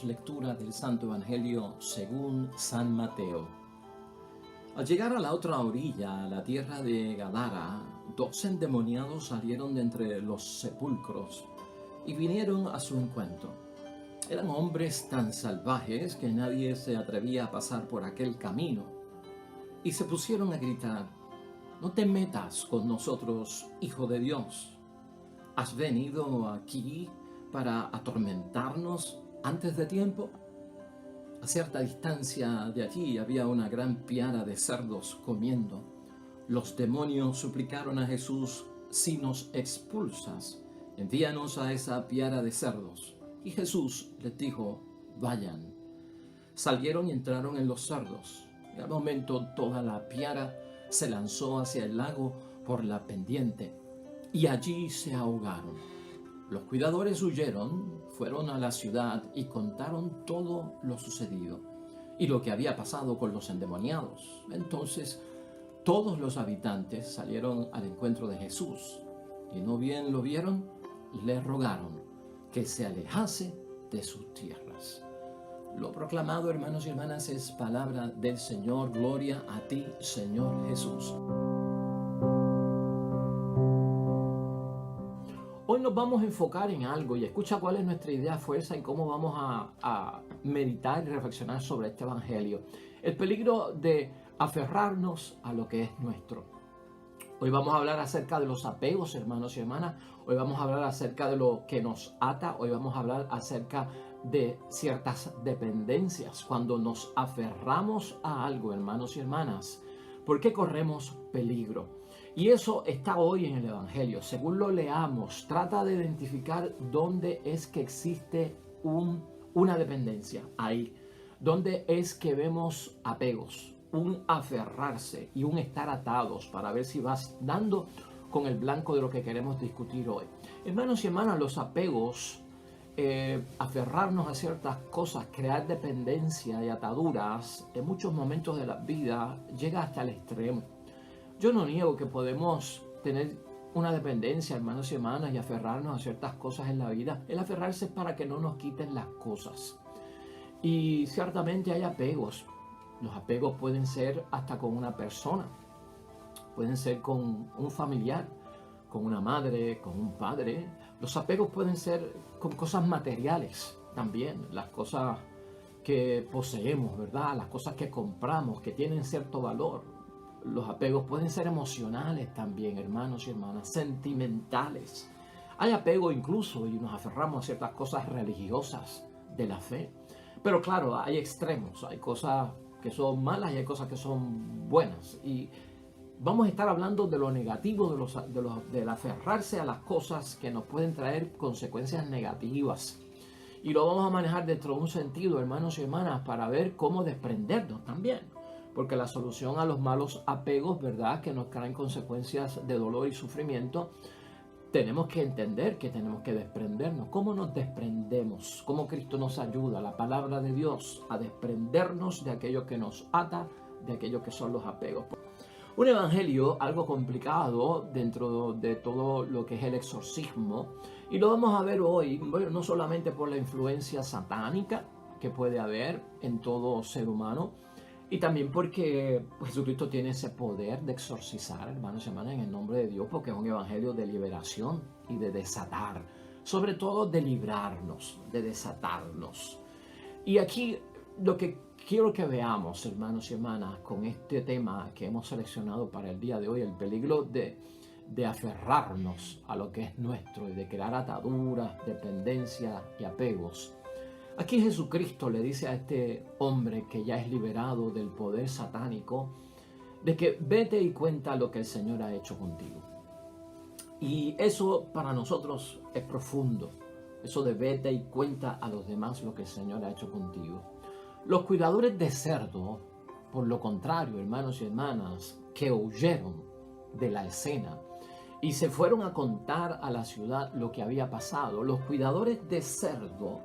lectura del Santo Evangelio según San Mateo. Al llegar a la otra orilla, a la tierra de Gadara, 2 endemoniados salieron de entre los sepulcros y vinieron a su encuentro. Eran hombres tan salvajes que nadie se atrevía a pasar por aquel camino, y se pusieron a gritar: «No te metas con nosotros, Hijo de Dios. ¿Has venido aquí para atormentarnos antes de tiempo?». A cierta distancia de allí había una gran piara de cerdos comiendo. Los demonios suplicaron a Jesús: «Si nos expulsas, envíanos a esa piara de cerdos». Y Jesús les dijo: «Vayan». Salieron y entraron en los cerdos, y al momento toda la piara se lanzó hacia el lago por la pendiente, y allí se ahogaron. Los cuidadores huyeron, fueron a la ciudad y contaron todo lo sucedido y lo que había pasado con los endemoniados. Entonces todos los habitantes salieron al encuentro de Jesús, y no bien lo vieron, le rogaron que se alejase de sus tierras. Lo proclamado, hermanos y hermanas, es palabra del Señor. Gloria a ti, Señor Jesús. Hoy nos vamos a enfocar en algo, y escucha cuál es nuestra idea fuerza y cómo vamos a meditar y reflexionar sobre este evangelio. El peligro de aferrarnos a lo que es nuestro. Hoy vamos a hablar acerca de los apegos, hermanos y hermanas. Hoy vamos a hablar acerca de lo que nos ata. Hoy vamos a hablar acerca de ciertas dependencias. Cuando nos aferramos a algo, hermanos y hermanas, ¿por qué corremos peligro? Y eso está hoy en el Evangelio. Según lo leamos, trata de identificar dónde es que existe una dependencia. Ahí. Dónde es que vemos apegos, un aferrarse y un estar atados, para ver si vas dando con el blanco de lo que queremos discutir hoy. Hermanos y hermanas, los apegos, aferrarnos a ciertas cosas, crear dependencia y ataduras, en muchos momentos de la vida llega hasta el extremo. Yo no niego que podemos tener una dependencia, hermanos y hermanas, y aferrarnos a ciertas cosas en la vida. El aferrarse es para que no nos quiten las cosas. Y ciertamente hay apegos. Los apegos pueden ser hasta con una persona, pueden ser con un familiar, con una madre, con un padre. Los apegos pueden ser con cosas materiales también, las cosas que poseemos, ¿verdad? Las cosas que compramos, que tienen cierto valor. Los apegos pueden ser emocionales también, hermanos y hermanas, sentimentales. Hay apego incluso, y nos aferramos a ciertas cosas religiosas de la fe. Pero claro, hay extremos, hay cosas que son malas y hay cosas que son buenas. Y vamos a estar hablando de lo negativo, del aferrarse a las cosas que nos pueden traer consecuencias negativas. Y lo vamos a manejar dentro de un sentido, hermanos y hermanas, para ver cómo desprendernos también. Porque la solución a los malos apegos, ¿verdad?, que nos traen consecuencias de dolor y sufrimiento, tenemos que entender que tenemos que desprendernos. ¿Cómo nos desprendemos? ¿Cómo Cristo nos ayuda, la palabra de Dios, a desprendernos de aquello que nos ata, de aquello que son los apegos? Un evangelio algo complicado dentro de todo lo que es el exorcismo, y lo vamos a ver hoy, bueno, no solamente por la influencia satánica que puede haber en todo ser humano, y también porque Jesucristo tiene ese poder de exorcizar, hermanos y hermanas, en el nombre de Dios, porque es un evangelio de liberación y de desatar, sobre todo de librarnos, de desatarnos. Y aquí lo que quiero que veamos, hermanos y hermanas, con este tema que hemos seleccionado para el día de hoy, el peligro de aferrarnos a lo que es nuestro y de crear ataduras, dependencia y apegos. Aquí Jesucristo le dice a este hombre que ya es liberado del poder satánico, de que vete y cuenta lo que el Señor ha hecho contigo. Y eso para nosotros es profundo, eso de vete y cuenta a los demás lo que el Señor ha hecho contigo. Los cuidadores de cerdo, por lo contrario, hermanos y hermanas, que huyeron de la escena y se fueron a contar a la ciudad lo que había pasado, los cuidadores de cerdo,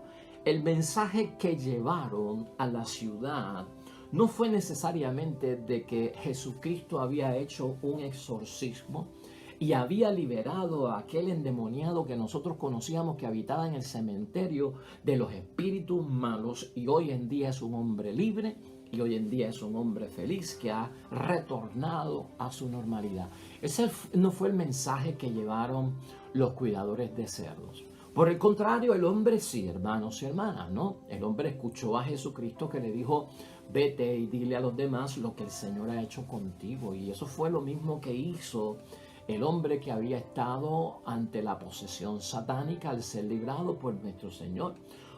el mensaje que llevaron a la ciudad no fue necesariamente de que Jesucristo había hecho un exorcismo y había liberado a aquel endemoniado que nosotros conocíamos que habitaba en el cementerio de los espíritus malos, y hoy en día es un hombre libre y hoy en día es un hombre feliz que ha retornado a su normalidad. Ese no fue el mensaje que llevaron los cuidadores de cerdos. Por el contrario, el hombre sí, hermanos y hermanas, ¿no? El hombre escuchó a Jesucristo que le dijo: vete y dile a los demás lo que el Señor ha hecho contigo. Y eso fue lo mismo que hizo el hombre que había estado ante la posesión satánica al ser librado por nuestro Señor.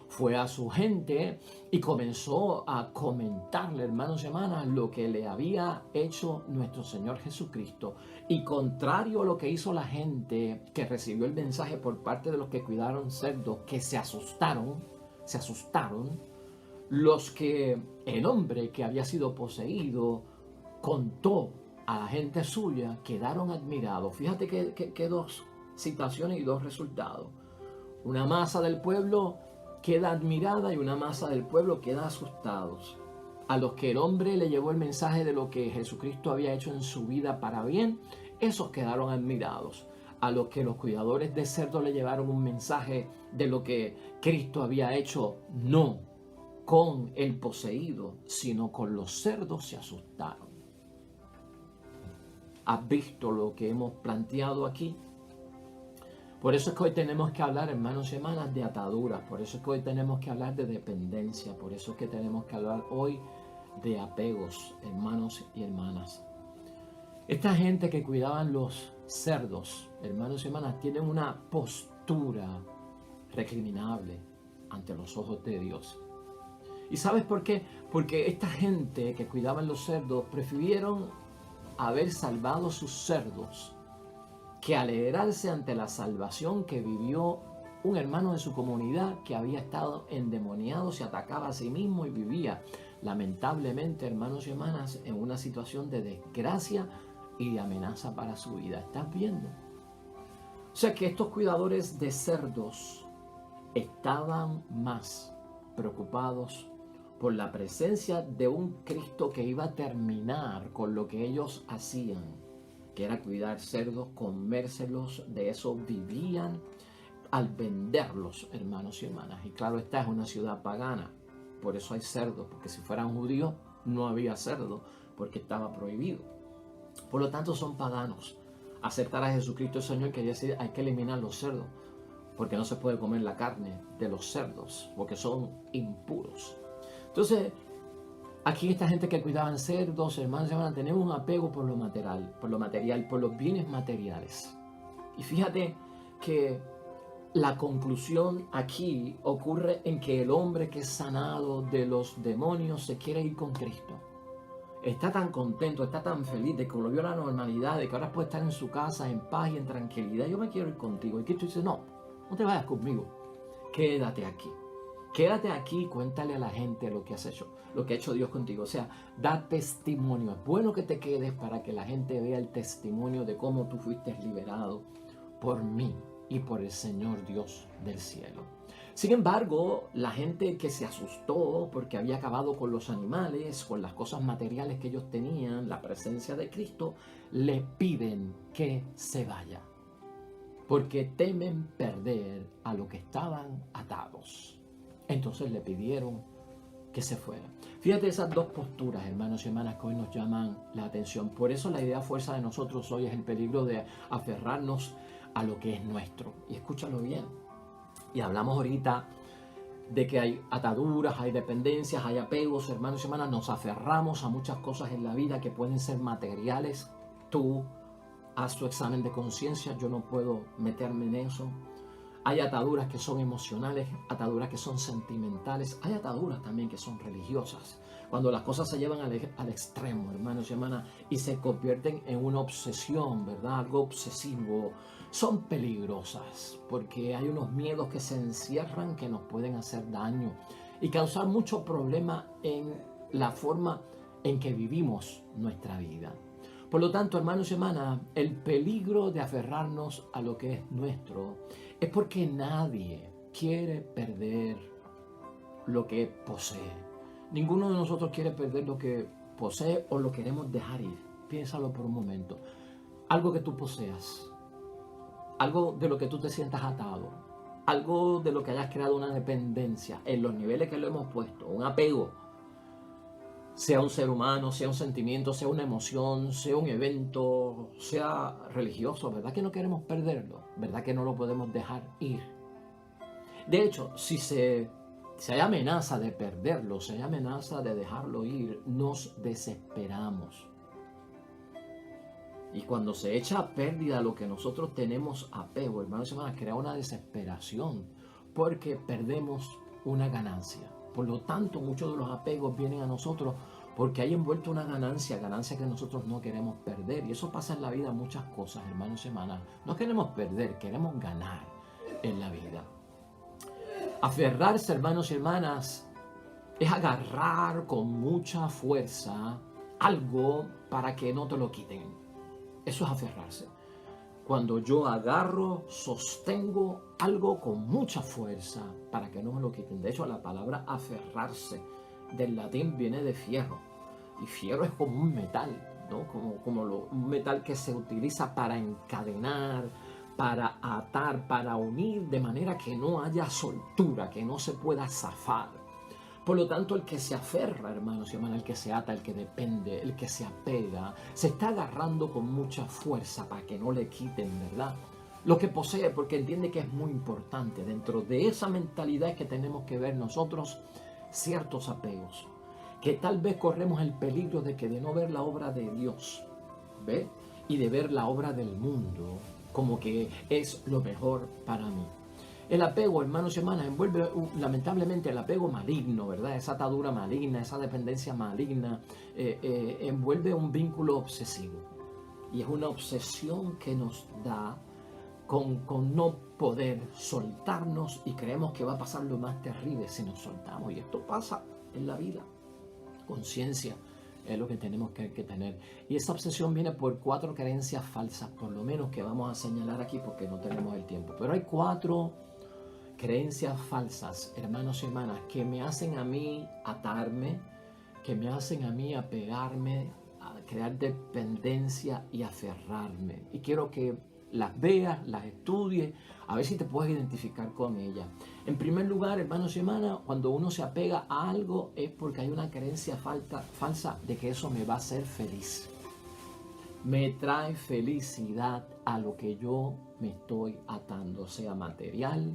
Fue a su gente y comenzó a comentarle, hermanos y hermanas, lo que le había hecho nuestro Señor Jesucristo. Y contrario a lo que hizo la gente que recibió el mensaje por parte de los que cuidaron cerdos, que se asustaron, los que el hombre que había sido poseído contó a la gente suya, quedaron admirados. Fíjate que dos situaciones y dos resultados. Una masa del pueblo queda admirada y una masa del pueblo queda asustados. A los que el hombre le llevó el mensaje de lo que Jesucristo había hecho en su vida para bien, esos quedaron admirados. A los que los cuidadores de cerdos le llevaron un mensaje de lo que Cristo había hecho, no con el poseído, sino con los cerdos, se asustaron. ¿Has visto lo que hemos planteado aquí? Por eso es que hoy tenemos que hablar, hermanos y hermanas, de ataduras. Por eso es que hoy tenemos que hablar de dependencia. Por eso es que tenemos que hablar hoy de apegos, hermanos y hermanas. Esta gente que cuidaban los cerdos, hermanos y hermanas, tienen una postura recriminable ante los ojos de Dios. ¿Y sabes por qué? Porque esta gente que cuidaban los cerdos prefirieron haber salvado sus cerdos que alegrarse ante la salvación que vivió un hermano de su comunidad que había estado endemoniado, se atacaba a sí mismo y vivía lamentablemente, hermanos y hermanas, en una situación de desgracia y de amenaza para su vida. ¿Estás viendo? O sea que estos cuidadores de cerdos estaban más preocupados por la presencia de un Cristo que iba a terminar con lo que ellos hacían, que era cuidar cerdos, comérselos, de eso vivían al venderlos, hermanos y hermanas. Y claro, esta es una ciudad pagana, por eso hay cerdos, porque si fueran judíos no había cerdo, porque estaba prohibido. Por lo tanto, son paganos. Aceptar a Jesucristo el Señor quería decir: hay que eliminar los cerdos, porque no se puede comer la carne de los cerdos, porque son impuros. Entonces, aquí esta gente que cuidaban cerdos, hermanos y hermanas, tenemos un apego por lo material, por los bienes materiales. Y fíjate que la conclusión aquí ocurre en que el hombre que es sanado de los demonios se quiere ir con Cristo. Está tan contento, está tan feliz de que volvió a la normalidad, de que ahora puede estar en su casa en paz y en tranquilidad. Yo me quiero ir contigo. Y Cristo dice: no te vayas conmigo, quédate aquí. Quédate aquí y cuéntale a la gente lo que has hecho, lo que ha hecho Dios contigo. O sea, da testimonio. Es bueno que te quedes para que la gente vea el testimonio de cómo tú fuiste liberado por mí y por el Señor Dios del cielo. Sin embargo, la gente que se asustó porque había acabado con los animales, con las cosas materiales que ellos tenían, la presencia de Cristo, le piden que se vaya, porque temen perder a los que estaban atados. Entonces le pidieron que se fuera. Fíjate esas dos posturas, hermanos y hermanas, que hoy nos llaman la atención. Por eso la idea fuerza de nosotros hoy es el peligro de aferrarnos a lo que es nuestro. Y escúchalo bien. Y hablamos ahorita de que hay ataduras, hay dependencias, hay apegos, hermanos y hermanas. Nos aferramos a muchas cosas en la vida que pueden ser materiales. Tú haz tu examen de conciencia, yo no puedo meterme en eso. Hay ataduras que son emocionales, ataduras que son sentimentales, hay ataduras también que son religiosas. Cuando las cosas se llevan al extremo, hermanos y hermanas, y se convierten en una obsesión, ¿verdad? Algo obsesivo, son peligrosas porque hay unos miedos que se encierran que nos pueden hacer daño y causar mucho problema en la forma en que vivimos nuestra vida. Por lo tanto, hermanos y hermanas, el peligro de aferrarnos a lo que es nuestro es porque nadie quiere perder lo que posee. Ninguno de nosotros quiere perder lo que posee o lo queremos dejar ir. Piénsalo por un momento. Algo que tú poseas, algo de lo que tú te sientas atado, algo de lo que hayas creado una dependencia en los niveles que lo hemos puesto, un apego, sea un ser humano, sea un sentimiento, sea una emoción, sea un evento, sea religioso, ¿verdad que no queremos perderlo? ¿Verdad que no lo podemos dejar ir? De hecho, si hay amenaza de perderlo, si hay amenaza de dejarlo ir, nos desesperamos. Y cuando se echa a pérdida lo que nosotros tenemos apego, hermanos y hermanas, crea una desesperación porque perdemos una ganancia. Por lo tanto, muchos de los apegos vienen a nosotros porque hay envuelto una ganancia que nosotros no queremos perder. Y eso pasa en la vida muchas cosas, hermanos y hermanas. No queremos perder, queremos ganar en la vida. Aferrarse, hermanos y hermanas, es agarrar con mucha fuerza algo para que no te lo quiten. Eso es aferrarse. Cuando yo agarro, sostengo algo con mucha fuerza para que no me lo quiten. De hecho, la palabra aferrarse del latín viene de fierro. Y fierro es como un metal, ¿no? Un metal que se utiliza para encadenar, para atar, para unir, de manera que no haya soltura, que no se pueda zafar. Por lo tanto, el que se aferra, hermanos y hermanas, el que se ata, el que depende, el que se apega, se está agarrando con mucha fuerza para que no le quiten, ¿verdad? Lo que posee, porque entiende que es muy importante. Dentro de esa mentalidad es que tenemos que ver nosotros ciertos apegos, que tal vez corremos el peligro de no ver la obra de Dios, ¿ve? Y de ver la obra del mundo como que es lo mejor para mí. El apego, hermanos y hermanas, envuelve lamentablemente el apego maligno, ¿verdad? Esa atadura maligna, esa dependencia maligna, envuelve un vínculo obsesivo. Y es una obsesión que nos da con no poder soltarnos y creemos que va a pasar lo más terrible si nos soltamos. Y esto pasa en la vida. Conciencia es lo que tenemos que tener. Y esta obsesión viene por 4 creencias falsas, por lo menos, que vamos a señalar aquí porque no tenemos el tiempo. Pero hay 4 creencias falsas, hermanos y hermanas, que me hacen a mí atarme, que me hacen a mí apegarme, a crear dependencia y aferrarme. Y quiero que las veas, las estudies, a ver si te puedes identificar con ellas. En primer lugar, hermanos y hermanas, cuando uno se apega a algo es porque hay una creencia falsa de que eso me va a hacer feliz. Me trae felicidad a lo que yo me estoy atando, sea material,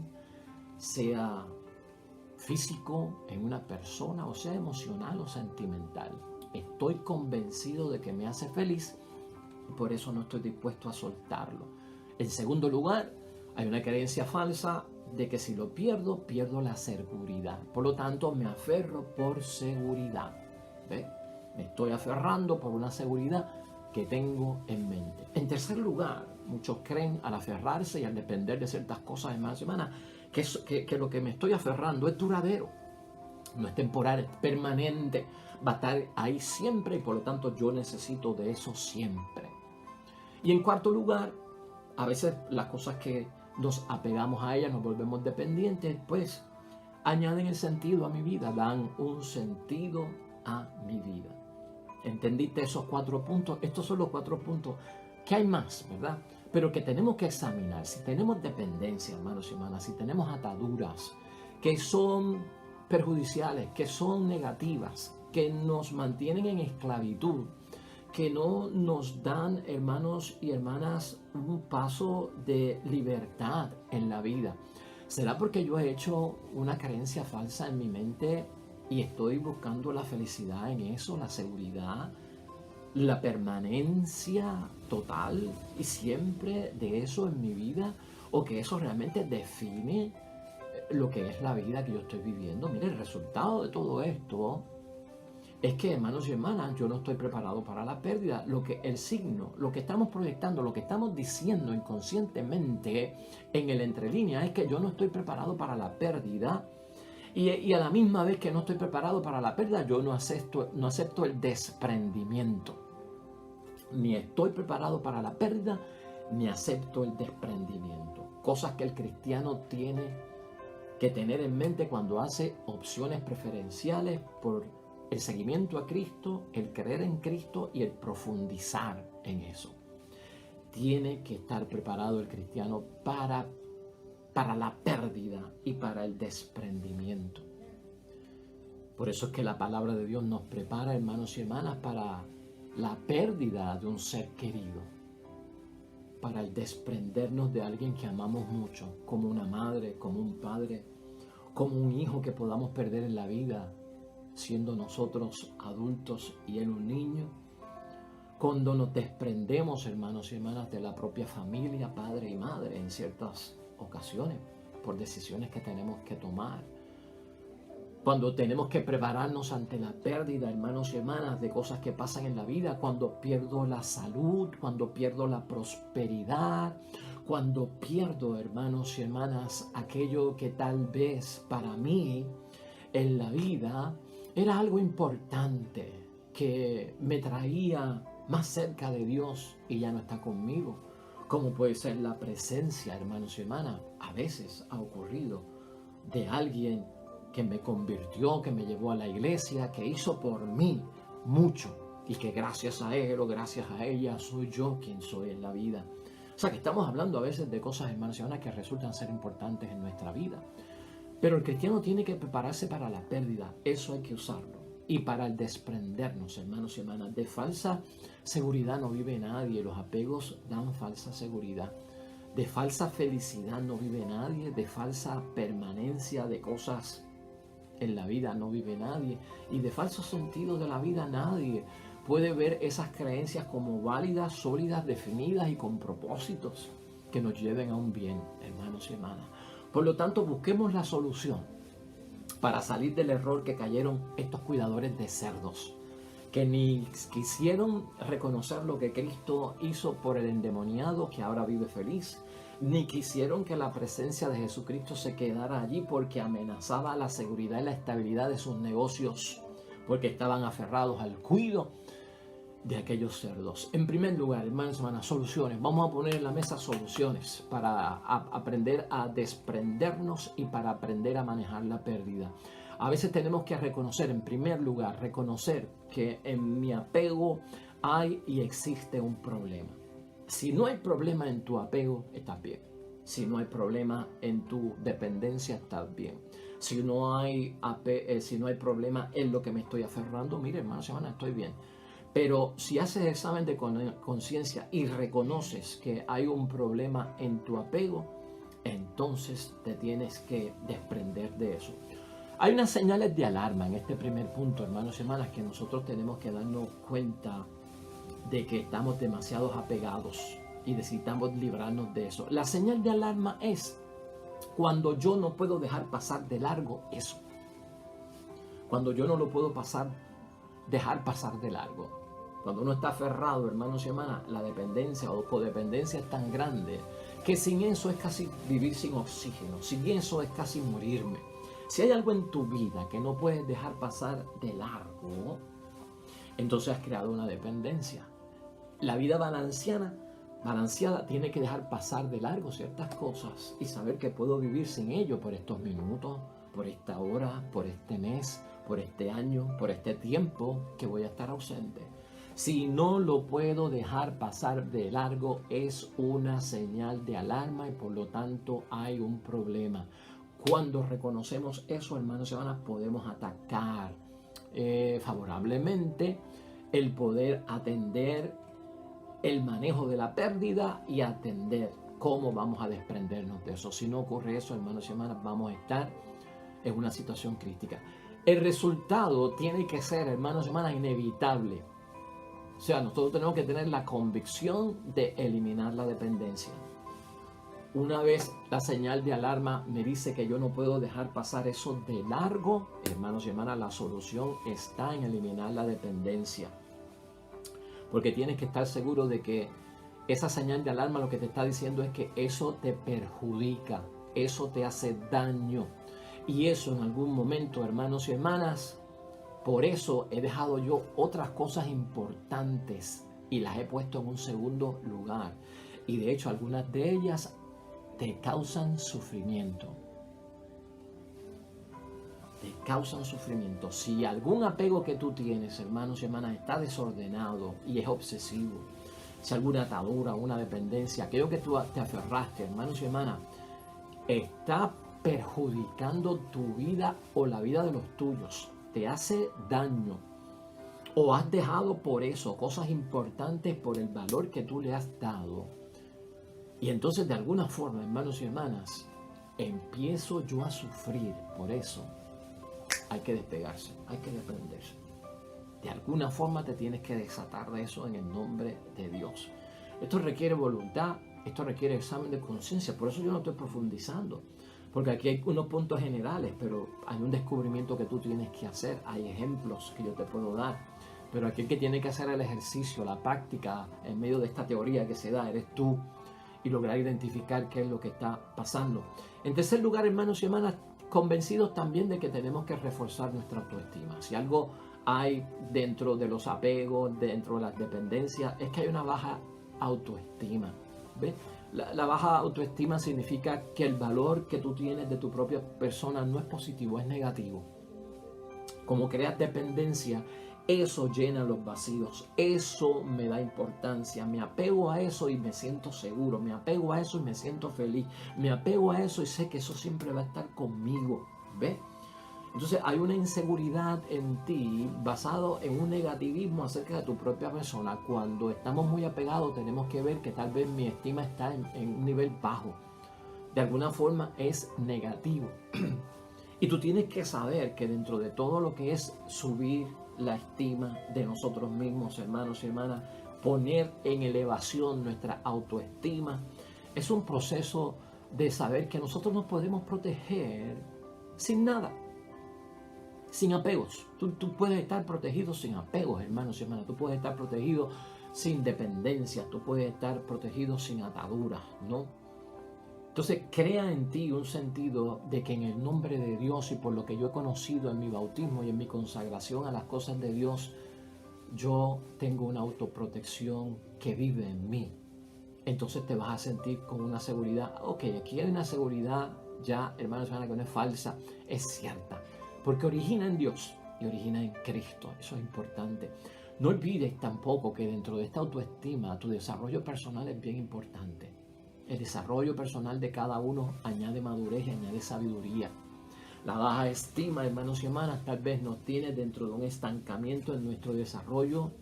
sea físico en una persona, o sea emocional o sentimental. Estoy convencido de que me hace feliz y por eso no estoy dispuesto a soltarlo. En segundo lugar, hay una creencia falsa de que si lo pierdo, pierdo la seguridad. Por lo tanto, me aferro por seguridad. ¿Ve? Me estoy aferrando por una seguridad que tengo en mente. En tercer lugar, muchos creen al aferrarse y al depender de ciertas cosas en más semanas que lo que me estoy aferrando es duradero, no es temporal, es permanente, va a estar ahí siempre y por lo tanto yo necesito de eso siempre. Y en cuarto lugar, a veces las cosas que nos apegamos a ellas, nos volvemos dependientes, pues añaden el sentido a mi vida, dan un sentido a mi vida. ¿Entendiste esos 4 puntos? Estos son los 4 puntos. ¿Qué hay más, verdad? Pero que tenemos que examinar. Si tenemos dependencia, hermanos y hermanas, si tenemos ataduras que son perjudiciales, que son negativas, que nos mantienen en esclavitud, que no nos dan, hermanos y hermanas, un paso de libertad en la vida. ¿Será porque yo he hecho una creencia falsa en mi mente y estoy buscando la felicidad en eso, la seguridad, la permanencia total y siempre de eso en mi vida? ¿O que eso realmente define lo que es la vida que yo estoy viviendo? Mire, el resultado de todo esto es que, hermanos y hermanas, yo no estoy preparado para la pérdida. Lo que estamos proyectando, lo que estamos diciendo inconscientemente en el entrelínea es que yo no estoy preparado para la pérdida. Y a la misma vez que no estoy preparado para la pérdida, yo no acepto el desprendimiento. Ni estoy preparado para la pérdida, ni acepto el desprendimiento. Cosas que el cristiano tiene que tener en mente cuando hace opciones preferenciales por el seguimiento a Cristo, el creer en Cristo y el profundizar en eso. tiene que estar preparado el cristiano para la pérdida y para el desprendimiento. Por eso es que la palabra de Dios nos prepara, hermanos y hermanas, para la pérdida de un ser querido, para el desprendernos de alguien que amamos mucho, como una madre, como un padre, como un hijo que podamos perder en la vida, siendo nosotros adultos y él un niño. Cuando nos desprendemos, hermanos y hermanas, de la propia familia, padre y madre, en ciertas ocasiones, por decisiones que tenemos que tomar. Cuando tenemos que prepararnos ante la pérdida, hermanos y hermanas, de cosas que pasan en la vida, cuando pierdo la salud, cuando pierdo la prosperidad, cuando pierdo, hermanos y hermanas, aquello que tal vez para mí en la vida era algo importante, que me traía más cerca de Dios y ya no está conmigo. Como puede ser la presencia, hermanos y hermanas, a veces ha ocurrido, de alguien que me convirtió, que me llevó a la iglesia, que hizo por mí mucho y que gracias a él o gracias a ella soy yo quien soy en la vida. O sea que estamos hablando a veces de cosas, hermanos y hermanas, que resultan ser importantes en nuestra vida. Pero el cristiano tiene que prepararse para la pérdida, eso hay que usarlo. Y para el desprendernos, hermanos y hermanas, de falsa seguridad no vive nadie, los apegos dan falsa seguridad. De falsa felicidad no vive nadie, de falsa permanencia de cosas en la vida no vive nadie, y de falso sentido de la vida nadie puede ver esas creencias como válidas, sólidas, definidas y con propósitos que nos lleven a un bien, hermanos y hermanas. Por lo tanto, busquemos la solución para salir del error que cayeron estos cuidadores de cerdos, que ni quisieron reconocer lo que Cristo hizo por el endemoniado que ahora vive feliz, ni quisieron que la presencia de Jesucristo se quedara allí porque amenazaba la seguridad y la estabilidad de sus negocios, porque estaban aferrados al cuidado de aquellos cerdos. En primer lugar, hermanos y hermanas, soluciones. Vamos a poner en la mesa soluciones para aprender a desprendernos y para aprender a manejar la pérdida. A veces tenemos que reconocer, en primer lugar, reconocer que en mi apego hay y existe un problema. Si no hay problema en tu apego, estás bien. Si no hay problema en tu dependencia, estás bien. Si no hay problema en lo que me estoy aferrando, mire, hermanos y hermanas, estoy bien. Pero si haces examen de conciencia y reconoces que hay un problema en tu apego, entonces te tienes que desprender de eso. Hay unas señales de alarma en este primer punto, hermanos y hermanas, que nosotros tenemos que darnos cuenta de que estamos demasiado apegados y necesitamos librarnos de eso. La señal de alarma es cuando yo no puedo dejar pasar de largo eso. Cuando yo no lo puedo dejar pasar de largo. Cuando uno está aferrado, hermanos y hermanas, la dependencia o codependencia es tan grande que sin eso es casi vivir sin oxígeno, sin eso es casi morirme. Si hay algo en tu vida que no puedes dejar pasar de largo, entonces has creado una dependencia. La vida balanceada tiene que dejar pasar de largo ciertas cosas y saber que puedo vivir sin ello por estos minutos, por esta hora, por este mes, por este año, por este tiempo que voy a estar ausente. Si no lo puedo dejar pasar de largo, es una señal de alarma y por lo tanto hay un problema. Cuando reconocemos eso, hermanos y hermanas, podemos atacar favorablemente el poder atender el manejo de la pérdida y atender cómo vamos a desprendernos de eso. Si no ocurre eso, hermanos y hermanas, vamos a estar en una situación crítica. El resultado tiene que ser, hermanos y hermanas, inevitable. O sea, nosotros tenemos que tener la convicción de eliminar la dependencia. Una vez la señal de alarma me dice que yo no puedo dejar pasar eso de largo, hermanos y hermanas, la solución está en eliminar la dependencia. Porque tienes que estar seguro de que esa señal de alarma lo que te está diciendo es que eso te perjudica, eso te hace daño. Y eso en algún momento, hermanos y hermanas, por eso he dejado yo otras cosas importantes y las he puesto en un segundo lugar. Y de hecho algunas de ellas te causan sufrimiento. Te causan sufrimiento. Si algún apego que tú tienes, hermanos y hermanas, está desordenado y es obsesivo, si alguna atadura, una dependencia, aquello que tú te aferraste, hermanos y hermanas, está perjudicando tu vida o la vida de los tuyos, te hace daño, o has dejado por eso cosas importantes por el valor que tú le has dado, y entonces de alguna forma, hermanos y hermanas, empiezo yo a sufrir por eso, hay que despegarse, hay que desprenderse. De alguna forma te tienes que desatar de eso en el nombre de Dios. Esto requiere voluntad, esto requiere examen de conciencia, por eso yo no estoy profundizando, porque aquí hay unos puntos generales, pero hay un descubrimiento que tú tienes que hacer, hay ejemplos que yo te puedo dar, pero aquí el que tiene que hacer el ejercicio, la práctica en medio de esta teoría que se da, eres tú, y lograr identificar qué es lo que está pasando. En tercer lugar, hermanos y hermanas, convencidos también de que tenemos que reforzar nuestra autoestima. Si algo hay dentro de los apegos, dentro de las dependencias, es que hay una baja autoestima. ¿Ves? La baja autoestima significa que el valor que tú tienes de tu propia persona no es positivo, es negativo. Como creas dependencia, eso llena los vacíos, eso me da importancia, me apego a eso y me siento seguro, me apego a eso y me siento feliz, me apego a eso y sé que eso siempre va a estar conmigo, ¿ves? Entonces hay una inseguridad en ti basado en un negativismo acerca de tu propia persona. Cuando estamos muy apegados tenemos que ver que tal vez mi estima está en un nivel bajo, de alguna forma es negativo. Y tú tienes que saber que dentro de todo lo que es subir la estima de nosotros mismos, hermanos y hermanas, poner en elevación nuestra autoestima, es un proceso de saber que nosotros nos podemos proteger sin nada, sin apegos. Tú puedes estar protegido sin apegos, hermanos y hermanas. Tú puedes estar protegido sin dependencia. Tú puedes estar protegido sin ataduras, ¿no? Entonces crea en ti un sentido de que en el nombre de Dios y por lo que yo he conocido en mi bautismo y en mi consagración a las cosas de Dios, yo tengo una autoprotección que vive en mí. Entonces te vas a sentir con una seguridad. Ok, aquí hay una seguridad ya, hermanos y hermanas, que no es falsa, es cierta. Porque origina en Dios y origina en Cristo. Eso es importante. No olvides tampoco que dentro de esta autoestima, tu desarrollo personal es bien importante. El desarrollo personal de cada uno añade madurez y añade sabiduría. La baja estima, hermanos y hermanas, tal vez nos tiene dentro de un estancamiento en nuestro desarrollo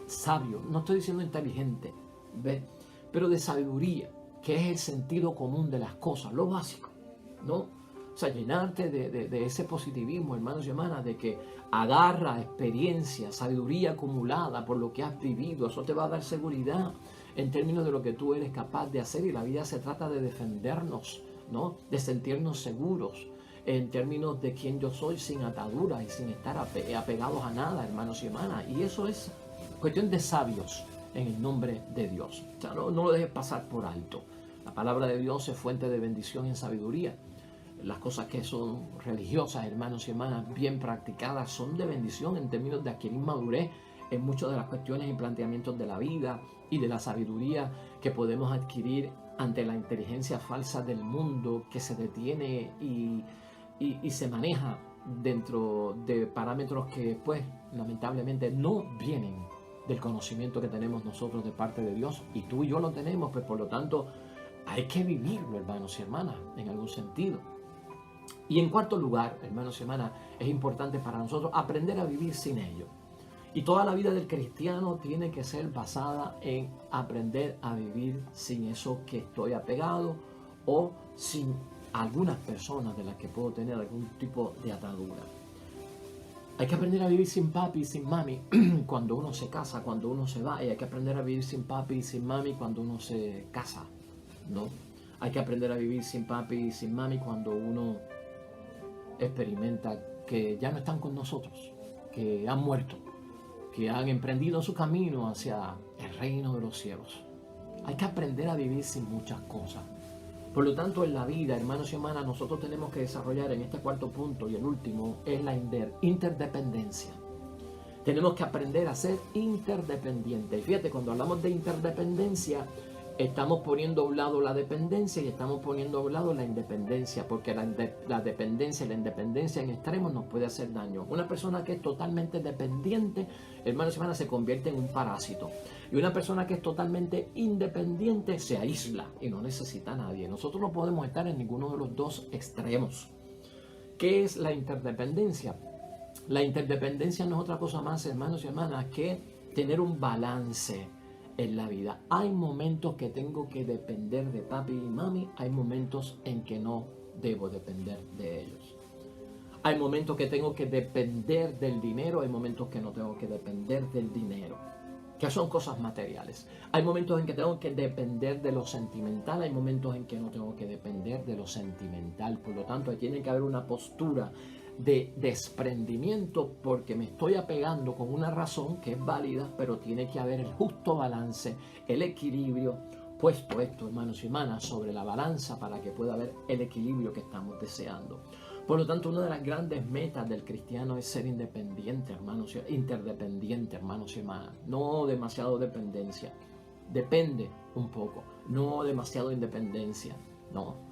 sabio. No estoy diciendo inteligente, ¿ves? Pero de sabiduría, que es el sentido común de las cosas, lo básico, ¿no? O sea, llenarte de ese positivismo, hermanos y hermanas, de que agarra experiencia, sabiduría acumulada por lo que has vivido. Eso te va a dar seguridad en términos de lo que tú eres capaz de hacer, y la vida se trata de defendernos, ¿no? De sentirnos seguros en términos de quién yo soy, sin ataduras y sin estar apegados a nada, hermanos y hermanas. Y eso es cuestión de sabios en el nombre de Dios. O sea, no lo dejes pasar por alto. La palabra de Dios es fuente de bendición y sabiduría. Las cosas que son religiosas, hermanos y hermanas, bien practicadas, son de bendición en términos de adquirir madurez en muchas de las cuestiones y planteamientos de la vida y de la sabiduría que podemos adquirir ante la inteligencia falsa del mundo que se detiene y se maneja dentro de parámetros que, pues, lamentablemente no vienen del conocimiento que tenemos nosotros de parte de Dios, y tú y yo lo tenemos, pues por lo tanto hay que vivirlo, hermanos y hermanas, en algún sentido. Y en cuarto lugar, hermanos y hermanas, es importante para nosotros aprender a vivir sin ello. Y toda la vida del cristiano tiene que ser basada en aprender a vivir sin eso que estoy apegado, o sin algunas personas de las que puedo tener algún tipo de atadura. Hay que aprender a vivir sin papi y sin mami cuando uno se casa, cuando uno se va. Y hay que aprender a vivir sin papi y sin mami cuando uno se casa, ¿no? Hay que aprender a vivir sin papi y sin mami cuando uno experimenta que ya no están con nosotros, que han muerto, que han emprendido su camino hacia el reino de los cielos. Hay que aprender a vivir sin muchas cosas. Por lo tanto, en la vida, hermanos y hermanas, nosotros tenemos que desarrollar en este cuarto punto, y el último, es la interdependencia. Tenemos que aprender a ser interdependientes. Y fíjate, cuando hablamos de interdependencia, Estamos poniendo a un lado la dependencia y estamos poniendo a un lado la independencia, porque la dependencia y la independencia en extremos nos puede hacer daño. Una persona que es totalmente dependiente, hermanos y hermanas, se convierte en un parásito. Y una persona que es totalmente independiente se aísla y no necesita a nadie. Nosotros no podemos estar en ninguno de los dos extremos. ¿Qué es la interdependencia? La interdependencia no es otra cosa más, hermanos y hermanas, que tener un balance en la vida. Hay momentos que tengo que depender de papi y mami, hay momentos en que no debo depender de ellos. Hay momentos que tengo que depender del dinero, hay momentos que no tengo que depender del dinero, que son cosas materiales. Hay momentos en que tengo que depender de lo sentimental, hay momentos en que no tengo que depender de lo sentimental. Por lo tanto, tiene que haber una postura de desprendimiento, porque me estoy apegando con una razón que es válida, pero tiene que haber el justo balance, el equilibrio, puesto esto, hermanos y hermanas, sobre la balanza para que pueda haber el equilibrio que estamos deseando. Por lo tanto, una de las grandes metas del cristiano es ser independiente, hermanos, interdependiente, hermanos y hermanas. No demasiado dependencia. Depende un poco, no demasiado independencia, no.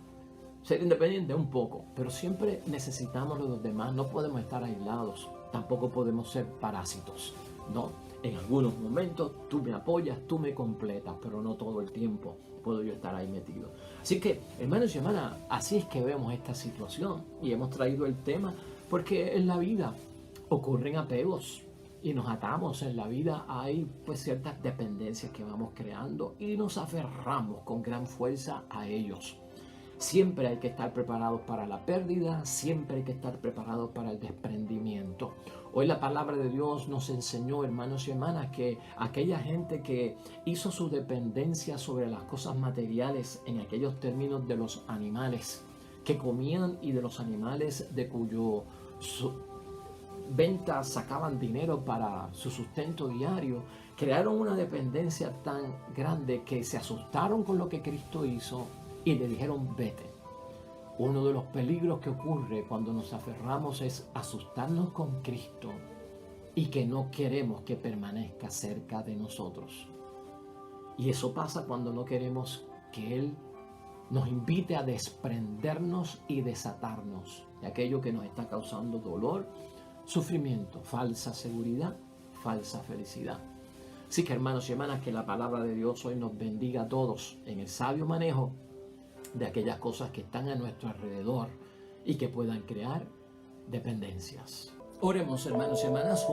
Ser independiente un poco, pero siempre necesitamos de los demás, no podemos estar aislados, tampoco podemos ser parásitos, ¿no? En algunos momentos tú me apoyas, tú me completas, pero no todo el tiempo puedo yo estar ahí metido. Así que, hermanos y hermanas, así es que vemos esta situación y hemos traído el tema porque en la vida ocurren apegos y nos atamos. En la vida hay pues ciertas dependencias que vamos creando y nos aferramos con gran fuerza a ellos. Siempre hay que estar preparados para la pérdida, siempre hay que estar preparados para el desprendimiento. Hoy la palabra de Dios nos enseñó, hermanos y hermanas, que aquella gente que hizo su dependencia sobre las cosas materiales en aquellos términos de los animales que comían y de los animales de cuyo venta sacaban dinero para su sustento diario, crearon una dependencia tan grande que se asustaron con lo que Cristo hizo y le dijeron vete. Uno de los peligros que ocurre cuando nos aferramos es asustarnos con Cristo y que no queremos que permanezca cerca de nosotros. Y eso pasa cuando no queremos que Él nos invite a desprendernos y desatarnos de aquello que nos está causando dolor, sufrimiento, falsa seguridad, falsa felicidad. Así que, hermanos y hermanas, que la palabra de Dios hoy nos bendiga a todos en el sabio manejo de aquellas cosas que están a nuestro alrededor y que puedan crear dependencias. Oremos, hermanos y hermanas.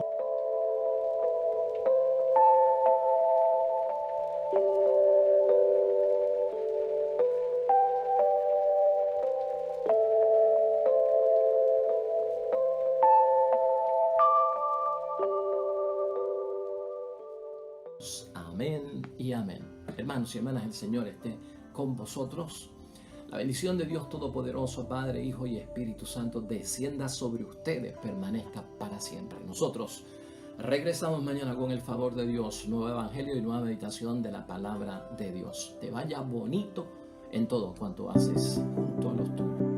Amén y amén. Hermanos y hermanas, el Señor esté con vosotros. La bendición de Dios Todopoderoso, Padre, Hijo y Espíritu Santo, descienda sobre ustedes, permanezca para siempre. Nosotros regresamos mañana con el favor de Dios, nuevo evangelio y nueva meditación de la palabra de Dios. Te vaya bonito en todo cuanto haces junto a los tuyos.